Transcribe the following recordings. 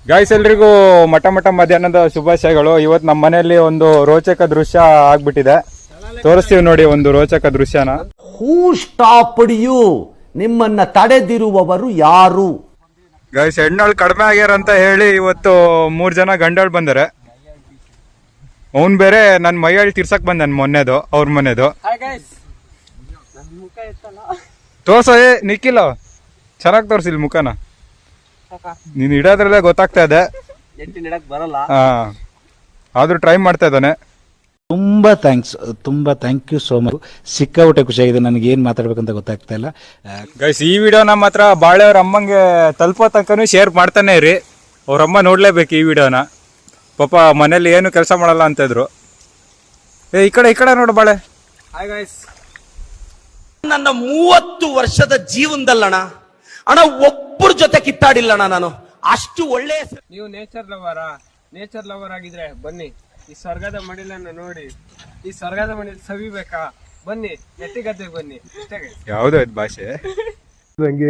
Guys ಎಲ್ರಿಗೂ ಮಠ ಮಧ್ಯಾಹ್ನದ ಶುಭಾಶಯಗಳು. ಇವತ್ತು ನಮ್ಮ ಮನೆಯಲ್ಲಿ ಒಂದು ರೋಚಕ ದೃಶ್ಯ ಆಗ್ಬಿಟ್ಟಿದೆ, ತೋರಿಸ್ತೀವಿ ನೋಡಿ ಒಂದು ರೋಚಕ ದೃಶ್ಯನ. ಹೂ ಸ್ಟಾಪ್ಡ್ ಯು? ನಿಮ್ಮನ್ನ ತಡೆದಿರುವವರು ಯಾರು? ಗೈಸ್ ಹೆಣ್ಣಾಳು ಕಡಿಮೆ ಆಗ್ಯಾರ ಅಂತ ಹೇಳಿ ಇವತ್ತು 3 ಜನ ಗಂಡಾಳು ಬಂದರೆ. ಅವ್ನ್ ಬೇರೆ ನನ್ ಮೈಯಾಳಿ ತಿರ್ಸಕ್ ಬಂದನ್ ಮೊನ್ನೆದು, ಅವ್ರ ಮನೆದು. ತೋರ್ಸ ನಿಕ್ಕಿಲ್ಲ, ಚೆನ್ನಾಗ್ ತೋರ್ಸಿಲ್ ಮುಖನ. ನೀನ್ ಇಡೋದ್ರಲ್ಲೇ ಗೊತ್ತಾಗ್ತಾ ಇದೆ. ಹಾ, ಆದ್ರೂ ಟ್ರೈ ಮಾಡ್ತಾ ಇದ್ದಾನೆ. ತುಂಬಾ ಥ್ಯಾಂಕ್ ಯು ಸೋ ಮಚ್. ಸಿಕ್ಕಾಬಿಟ್ಟೆ ಖುಷಿಯಾಗಿದೆ. ನನಗೆ ಏನ್ ಮಾತಾಡ್ಬೇಕಂತ ಗೊತ್ತಾಗ್ತಾ ಇಲ್ಲ. ಗೈಸ್ ಈ ವಿಡಿಯೋನ ಮಾತ್ರ ಬಾಳೆ ಅವ್ರ ಅಮ್ಮಂಗೆ ತಲುಪೋ ತನಕನೂ ಶೇರ್ ಮಾಡ್ತಾನೆ ಇರಿ. ಅವ್ರ ಅಮ್ಮ ನೋಡ್ಲೇಬೇಕು ಈ ವಿಡಿಯೋನ. ಪಾಪ ಮನೇಲಿ ಏನು ಕೆಲಸ ಮಾಡಲ್ಲ ಅಂತ ಇದ್ರು. ಈ ಕಡೆ ನೋಡು ಬಾಳೆ. ಹಾಯ್ ಗೈಸ್, ನನ್ನ 30 ವರ್ಷದ ಜೀವನದಲ್ಲಣ್ಣ ಅಣ್ಣ ಒಬ್ಬರ ಜೊತೆ ಕಿತ್ತಾಡಿಲ್ಲಣ್ಣ ನಾನು. ಅಷ್ಟು ಒಳ್ಳೆ. ನೀವು ನೇಚರ್ ಲವರ್ ಆಗಿದ್ರೆ ಬನ್ನಿ, ಈ ಸ್ವರ್ಗದ ಮಡಿಲನ್ನು ನೋಡಿ, ಈ ಸ್ವರ್ಗದ ಮಡಿಲ್ ಸವಿಬೇಕಾ? ಬನ್ನಿ, ಎತ್ತಿಗದ್ದೆಗೆ ಬನ್ನಿ. ಯಾವ್ದು ಇದು ಭಾಷೆ?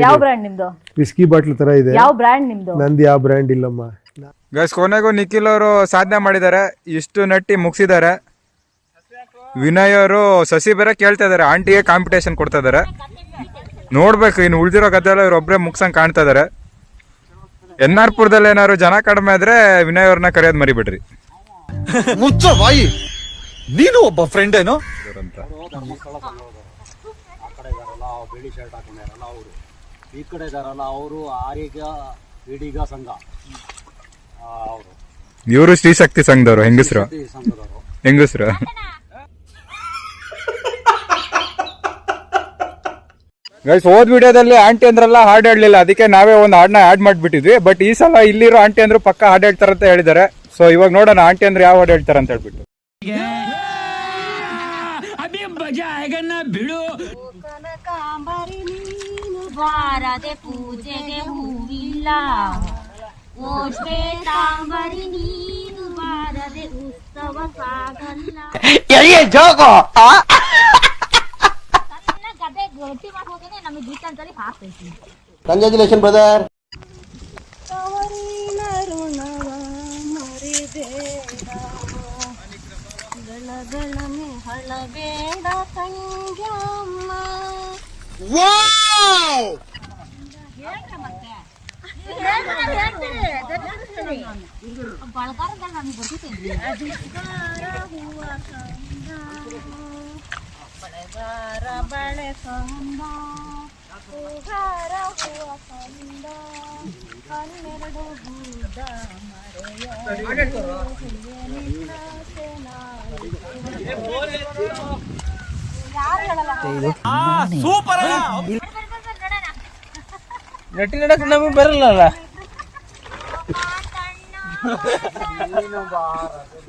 ಯಾವ ಬ್ರ್ಯಾಂಡ್ ನಿಮ್ದು? ವಿಸ್ಕಿ ಬಾಟ್ಲ್ ತರ ಇದೆ. ಯಾವ ಬ್ರ್ಯಾಂಡ್ ನಿಮ್ದು? ನಂದು ಯಾವ ಬ್ರ್ಯಾಂಡ್ ಇಲ್ಲಮ್ಮ. ಗೈಸ್ ಕೊನೆಗೂ ನಿಖಿಲ್ ಅವರು ಸಾಧನೆ ಮಾಡಿದ್ದಾರೆ, ಇಷ್ಟು ನಟ್ಟಿ ಮುಗಿಸಿದ್ದಾರೆ. ವಿನಯ್ ಅವರು ಸಸಿ ಬೇರೆ ಕೇಳ್ತಾ ಇದಾರೆ, ಆಂಟಿಗೆ ಕಾಂಪಿಟೇಷನ್ ಕೊಡ್ತಾ ಇದಾರೆ. ನೋಡ್ಬೇಕು ಇನ್ನು ಉಳ್ದಿರೋ ಗದ್ದೆಲ್ಲ ಇವ್ರೊಬ್ರೆ ಮುಗ್ಸಂಗ್ ಕಾಣ್ತಾ ಇದಾರೆ. NR ಪುರದಲ್ಲಿ ಏನಾದ್ರು ಜನ ಕಡಿಮೆ ಆದ್ರೆ ವಿನಯ್ ಅವ್ರನ್ನ ಕರೆಯೋದ್ ಮರಿಬಿಡ್ರಿ. ಮುಚ್ಚ ಬಾಯಿ, ನೀನು ಒಬ್ಬ ಫ್ರೆಂಡ್ ಏನೋ. ಬಿಳಿ ಶರ್ಟ್ ಹಾಕೊಂಡಿರಲ್ಲ ಅವರು, ಈ ಕಡೆ ಇದಾರಲ್ಲ ಅವರು ಆರೋಗ್ಯ ಈಡಿಗ ಸಂಘ ಅವರು, ಇವರು ಶ್ರೀಶಕ್ತಿ ಸಂಘದವರು. ಹೆಂಗಸ್ರು ಗೈಸ್ ಹೋದ್ ವಿಡಿಯೋದಲ್ಲಿ ಆಂಟಿ ಅಂದ್ರಲ್ಲ ಹಾಡ್ ಹೇಳಲಿಲ್ಲ, ಅದಕ್ಕೆ ನಾವೇ ಒಂದು ಹಾಡ್ನ ಆಡ್ ಮಾಡ್ಬಿಟ್ಟಿದ್ವಿ. ಬಟ್ ಈ ಸಲ ಇಲ್ಲಿರೋ ಆಂಟಿ ಅಂದ್ರು ಪಕ್ಕ ಹಾಡ್ ಹೇಳ್ತಾರಂತ ಹೇಳಿದ್ದಾರೆ. ಸೊ ಇವಾಗ ನೋಡೋಣ ಆಂಟಿ ಅಂದ್ರೆ ಯಾವ ಹಾಡ್ ಹೇಳ್ತಾರ ಅಂತ ಹೇಳ್ಬಿಟ್ಟು. ಬಾರದೆ ಪೂಜೆಗೆ ಹೂವಿಲ್ಲ, ಓ ಶ್ವೇತಾಂಬರಿ ನೀನು ಬಾರದೆ ಉತ್ಸವ ಸಾಗಲ್ಲ. ಗದೆ ಗಟ್ಟಿ ಮಾಡಿ ಹೋಗೇನೆ ನಮಗೆ ಗೀತ ಅಂತೇಳಿ ಹಾಕ್ತೈತಿ. Congratulation brother. ಗಳಗಳನೆ ಹಳಬೇಡ ಸಂಗ್ಯಾಮ್ಮ. ಬಳಗಾರದಲ್ಲಿ ನಮಗೆ ಬರ್ತಿದ್ದೇನೆ. ಬಳೆಗಾರ ಬಳೆ ಸಂದ, ಹೂಗಾರ ಹೂವ ಸಂದ, 12 ಬೂದ ಮರೆಯ ಸೂಪರ್. ನಟಿ ನಡಕ್ ನಮಗೆ ಬರಲ್ಲ. ನೀನು ಬಾರದೆ